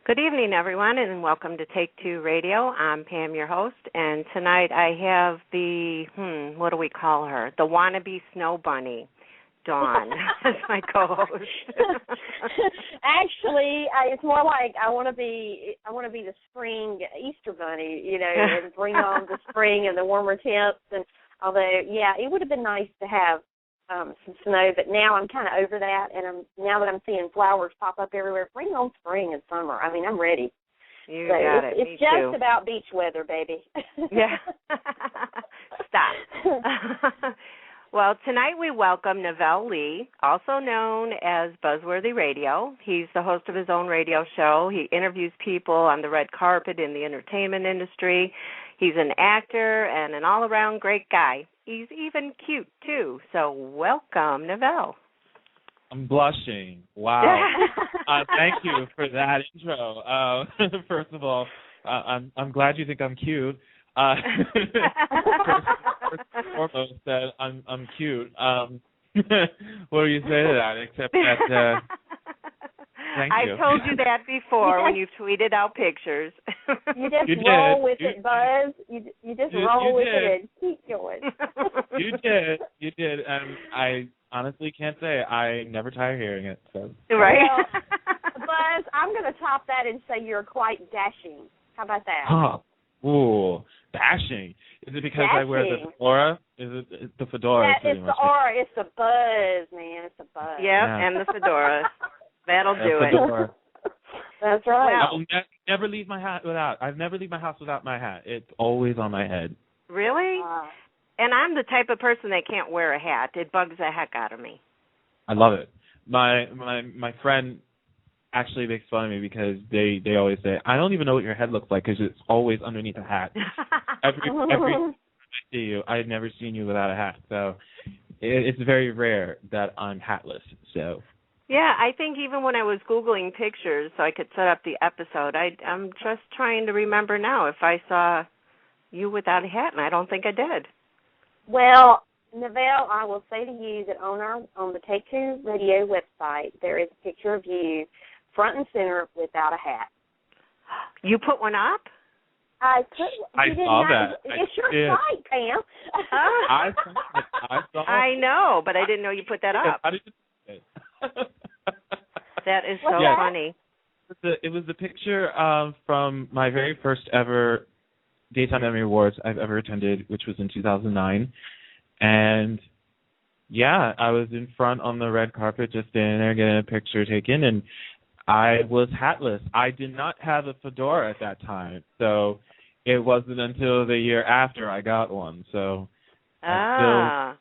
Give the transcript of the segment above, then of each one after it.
Good evening, everyone, and welcome to Take Two Radio. I'm Pam, your host, and tonight I have the, what do we call her? The wannabe snow bunny, Dawn, as my co-host. Actually, it's more like I want to be the spring Easter bunny, and bring on the spring and the warmer temps. And although, it would have been nice to have some snow, but now I'm kind of over that, and now that I'm seeing flowers pop up everywhere, bring on spring and summer. I mean, I'm ready. You got it. It's just about beach weather, baby. Yeah. Stop. Well, tonight we welcome VELL Lee, also known as Buzzworthy Radio. He's the host of his own radio show. He interviews people on the red carpet in the entertainment industry. He's an actor and an all-around great guy. He's even cute, too. So welcome, VELL. I'm blushing. Wow. Thank you for that intro. First of all, I'm glad you think I'm cute. First and foremost, that I'm cute. What do you say to that? Except that, thank you. I told you that before when you tweeted out pictures. You just roll with it, Buzz. You just roll with it and keep going. You did, and I honestly can't say I never tire hearing it. So. Right. Well, Buzz, I'm going to top that and say you're quite dashing. How about that? Huh. Ooh, dashing. Is it because I wear the fedora? Is it the fedora? It's the aura. It's the buzz, man. It's the buzz. Yep, yeah. And the fedora. That'll do it. That's right. I will never leave my hat without. I've never leave my house without my hat. It's always on my head. Really? And I'm the type of person that can't wear a hat. It bugs the heck out of me. I love it. My friend actually makes fun of me because they always say, I don't even know what your head looks like because it's always underneath a hat. Every time I see you, I've never seen you without a hat. So it's very rare that I'm hatless. So. Yeah, I think even when I was Googling pictures so I could set up the episode, I'm just trying to remember now if I saw you without a hat, and I don't think I did. Well, VELL, I will say to you that on the Take Two Radio website, there is a picture of you front and center without a hat. You put one up? I saw that. It's your site, Pam. I saw it. I know, but I didn't know you put that up. How did you do it? That is so funny. It was the picture from my very first ever Daytime Emmy Awards I've ever attended, which was in 2009. And, I was in front on the red carpet just standing there getting a picture taken, and I was hatless. I did not have a fedora at that time, so it wasn't until the year after I got one. So I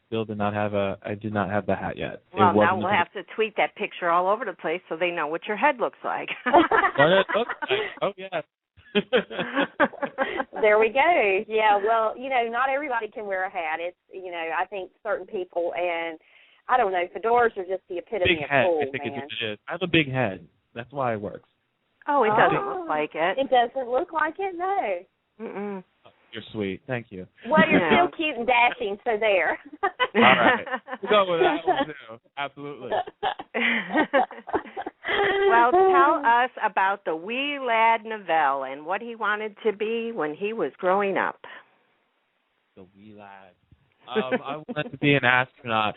still did not have the hat yet. Well, now we'll have to tweet that picture all over the place so they know what your head looks like. What it looks like. Oh, yeah. There we go. Yeah, well, not everybody can wear a hat. It's, I think certain people, and I don't know, fedoras are just the epitome of cool, I think it is. I have a big head. That's why it works. Oh, it doesn't look like it. It doesn't look like it, no. Mm-mm. You're sweet. Thank you. Well, you're still cute and dashing, so there. All right. We'll go with that one, too. Absolutely. Well, tell us about the wee lad VELL and what he wanted to be when he was growing up. The wee lad. I wanted to be an astronaut.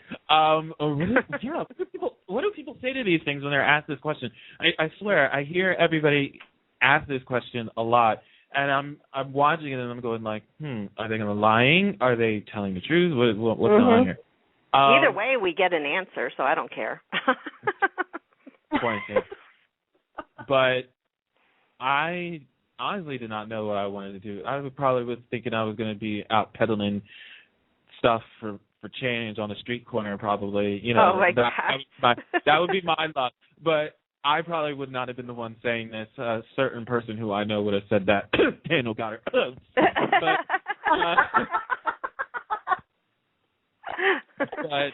What do people say to these things when they're asked this question? I swear, I hear everybody ask this question a lot. And I'm watching it and I'm going like, are they going to lying? Are they telling the truth? What's going on here? Either way, we get an answer, so I don't care. But I honestly did not know what I wanted to do. I probably was thinking I was going to be out peddling stuff for change on the street corner, probably. Oh my gosh. That would be my luck. But I probably would not have been the one saying this. A certain person who I know would have said that. Daniel got her. But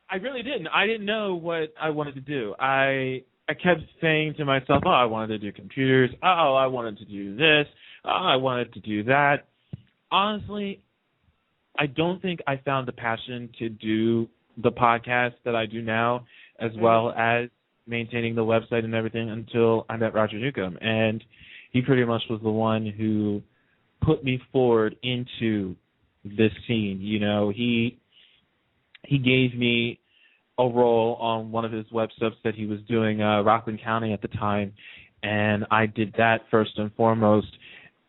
I really didn't. I didn't know what I wanted to do. I kept saying to myself, I wanted to do computers. I wanted to do this. I wanted to do that. Honestly, I don't think I found the passion to do the podcast that I do now, as well as maintaining the website and everything until I met Roger Newcomb, and he pretty much was the one who put me forward into this scene. You know, he gave me a role on one of his web subs that he was doing, Rockland County at the time, and I did that first and foremost.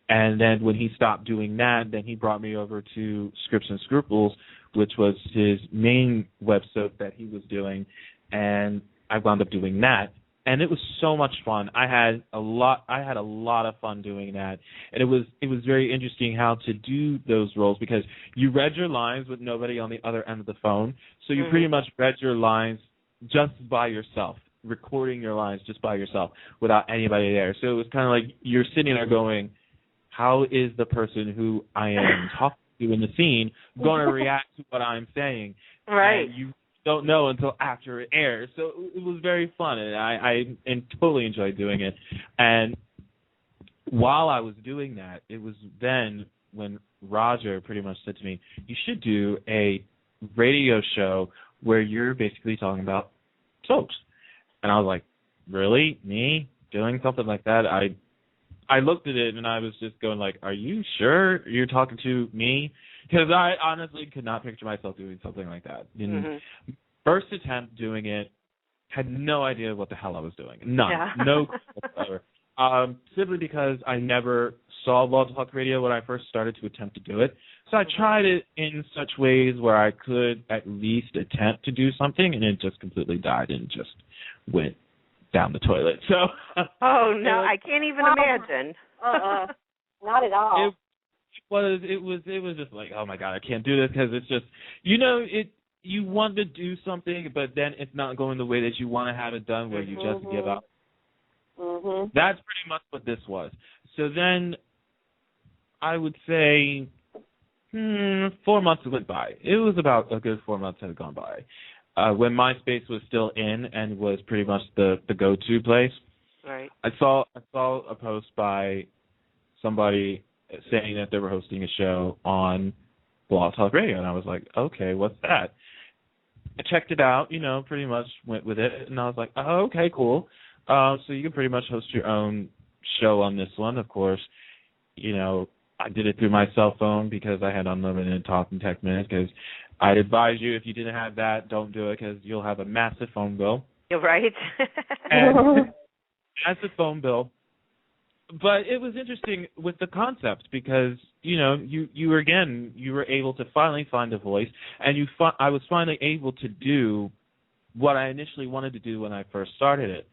And then when he stopped doing that, then he brought me over to Scripts and Scruples, which was his main web soap that he was doing, and I wound up doing that. And it was so much fun. I had a lot of fun doing that. And it was very interesting how to do those roles, because you read your lines with nobody on the other end of the phone. So you pretty much read your lines just by yourself, recording your lines just by yourself without anybody there. So it was kind of like you're sitting there going, how is the person who I am talking to in the scene going to react to what I'm saying? Right. And you don't know until after it airs. So it was very fun, and I totally enjoyed doing it. And while I was doing that, it was then when Roger pretty much said to me, you should do a radio show where you're basically talking about soaps. And I was like, really? Me? Doing something like that? I looked at it, and I was just going like, are you sure you're talking to me? Because I honestly could not picture myself doing something like that. First attempt doing it, had no idea what the hell I was doing. None. Yeah. No whatsoever. Simply because I never saw Blog Talk Radio when I first started to attempt to do it. So I tried it in such ways where I could at least attempt to do something, and it just completely died and just went down the toilet. So. Oh no, I can't even imagine. Not at all. It was just like, oh my God, I can't do this, because it's just, you want to do something, but then it's not going the way that you want to have it done, where you just give up. That's pretty much what this was. So then I would say 4 months went by. It was about a good 4 months had gone by. When MySpace was still in and was pretty much the go-to place. Right. I saw a post by somebody saying that they were hosting a show on Blog Talk Radio, and I was like, okay, what's that? I checked it out, pretty much went with it, and I was like, oh, okay, cool. So you can pretty much host your own show on this one. Of course, I did it through my cell phone because I had unlimited talk and text minutes, because I'd advise you, if you didn't have that, don't do it, because you'll have a massive phone bill. You're right. And massive phone bill. But it was interesting with the concept, because you were able to finally find a voice, and I was finally able to do what I initially wanted to do when I first started it.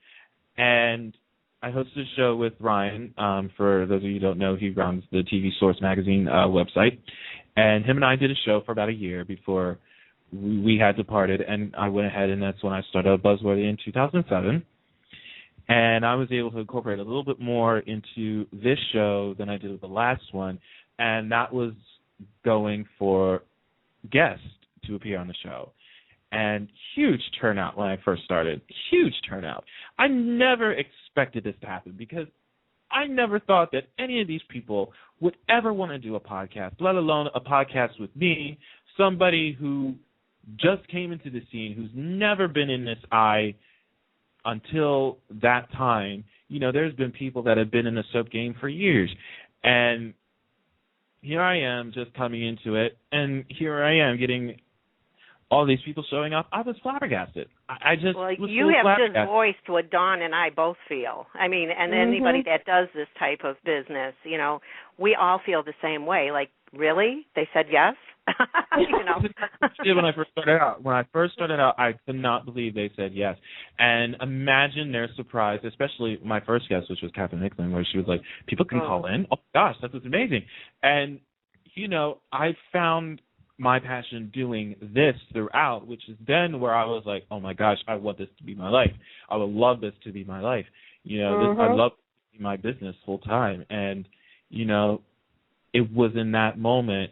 And I hosted a show with Ryan. For those of you who don't know, he runs the TV Source magazine website, and him and I did a show for about a year before we had departed, and I went ahead, and that's when I started Buzzworthy in 2007. And I was able to incorporate a little bit more into this show than I did with the last one, and that was going for guests to appear on the show. And huge turnout when I first started, huge turnout. I never expected this to happen, because I never thought that any of these people would ever want to do a podcast, let alone a podcast with me, somebody who just came into the scene, who's never been in this eye until that time. There's been people that have been in the soap game for years, and here I am just coming into it, and here I am getting all these people showing up. I was flabbergasted. I just was you have just voiced what Dawn and I both feel. I mean, and anybody that does this type of business, we all feel the same way. Like, really? They said yes? When I first started out, I could not believe they said yes. And imagine their surprise, especially my first guest, which was Catherine Hickman, where she was like, people can call in? Oh, gosh, that was amazing. And, I found my passion doing this throughout, which is then where I was like, oh, my gosh, I want this to be my life. I would love this to be my life. I love my business full time. And, it was in that moment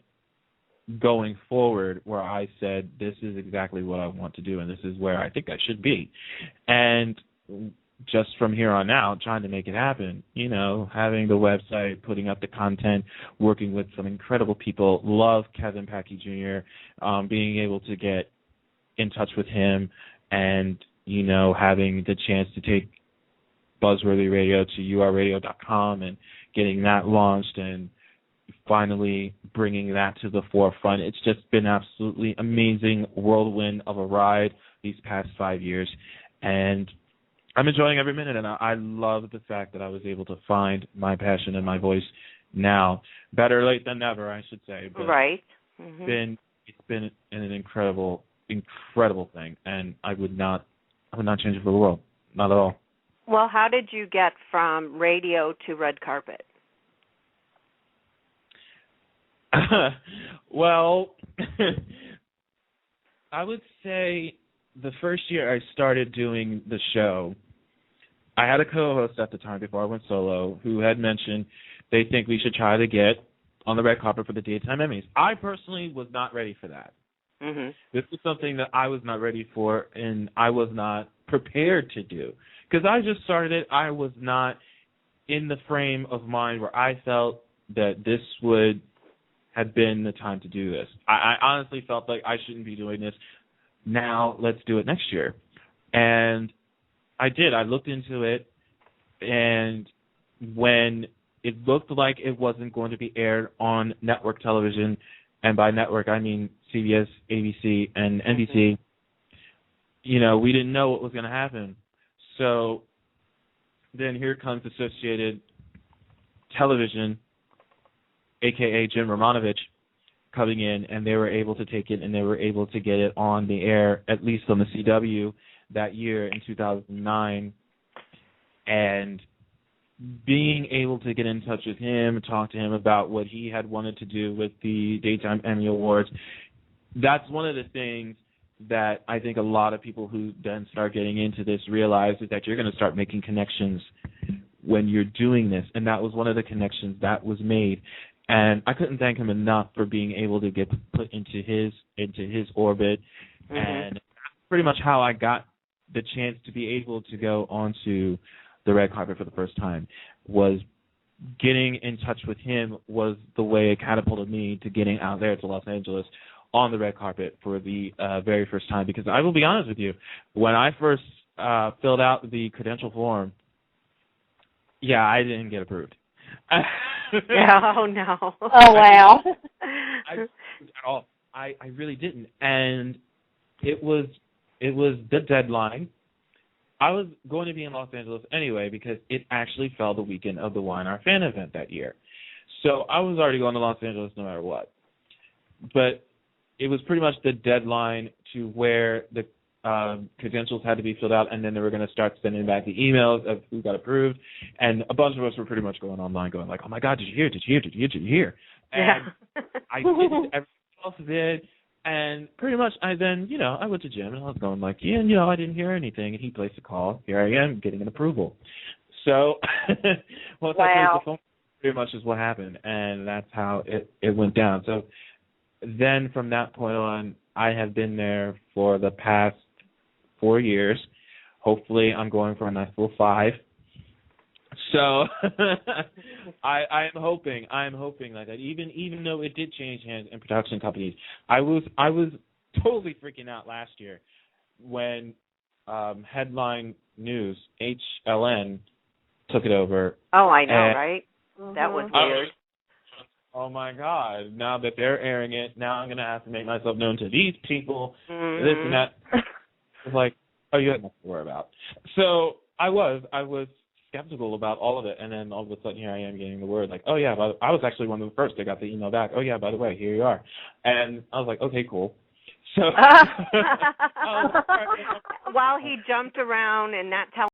going forward where I said, this is exactly what I want to do, and this is where I think I should be. And just from here on out, trying to make it happen, having the website, putting up the content, working with some incredible people. Love Kevin Packey Jr., being able to get in touch with him and you know, having the chance to take Buzzworthy Radio to urradio.com and getting that launched and finally bringing that to the forefront. It's just been absolutely amazing whirlwind of a ride these past 5 years, and I'm enjoying every minute, and I love the fact that I was able to find my passion and my voice now. Better late than never, I should say. But right. Mm-hmm. It's been an incredible thing, and I would not change it for the world, not at all. Well, how did you get from radio to red carpet? Well, I would say the first year I started doing the show, I had a co-host at the time before I went solo who had mentioned they think we should try to get on the red carpet for the Daytime Emmys. I personally was not ready for that. Mm-hmm. This was something that I was not ready for and I was not prepared to do. Because I just started it, I was not in the frame of mind where I felt that this would have been the time to do this. I honestly felt like I shouldn't be doing this. Now let's do it next year. And I did. I looked into it, and when it looked like it wasn't going to be aired on network television, and by network I mean CBS, ABC, and NBC, you know, we didn't know what was going to happen. So then here comes Associated Television, a.k.a. Jim Romanovich, coming in, and they were able to take it, and they were able to get it on the air, at least on the CW, that year in 2009. And being able to get in touch with him and talk to him about what he had wanted to do with the Daytime Emmy Awards, that's one of the things that I think a lot of people who then start getting into this realize is that you're going to start making connections when you're doing this. And that was one of the connections that was made. And I couldn't thank him enough for being able to get put into his orbit. Mm-hmm. And that's pretty much how I got the chance to be able to go onto the red carpet for the first time. Was getting in touch with him was the way it catapulted me to getting out there to Los Angeles on the red carpet for the very first time. Because I will be honest with you, when I first filled out the credential form, I didn't get approved. Oh, no. Oh, wow. I really didn't. And it was the deadline. I was going to be in Los Angeles anyway because it actually fell the weekend of the Y&R fan event that year. So I was already going to Los Angeles no matter what. But it was pretty much the deadline to where the credentials had to be filled out, and then they were going to start sending back the emails of who got approved. And a bunch of us were pretty much going online going like, oh, my God, did you hear? Did you hear? Did you hear? Did you hear? And I did everything else did. And pretty much I then, I went to Jim and I was going like, I didn't hear anything. And he placed a call. Here I am getting an approval. So once I placed the phone, pretty much is what happened. And that's how it went down. So then from that point on, I have been there for the past 4 years. Hopefully I'm going for a nice little 5. So I'm hoping like that. Even though it did change hands in production companies, I was totally freaking out last year when Headline News, HLN, took it over. Oh, I know, right? That was weird. Oh my God! Now that they're airing it, now I'm gonna have to make myself known to these people. This and that. It's like, oh, you had nothing to worry about. So I was skeptical about all of it, and then all of a sudden here I am getting the word like, oh yeah, I was actually one of the first that got the email back. Oh yeah, by the way, here you are. And I was like, okay, cool. So while he jumped around and not telling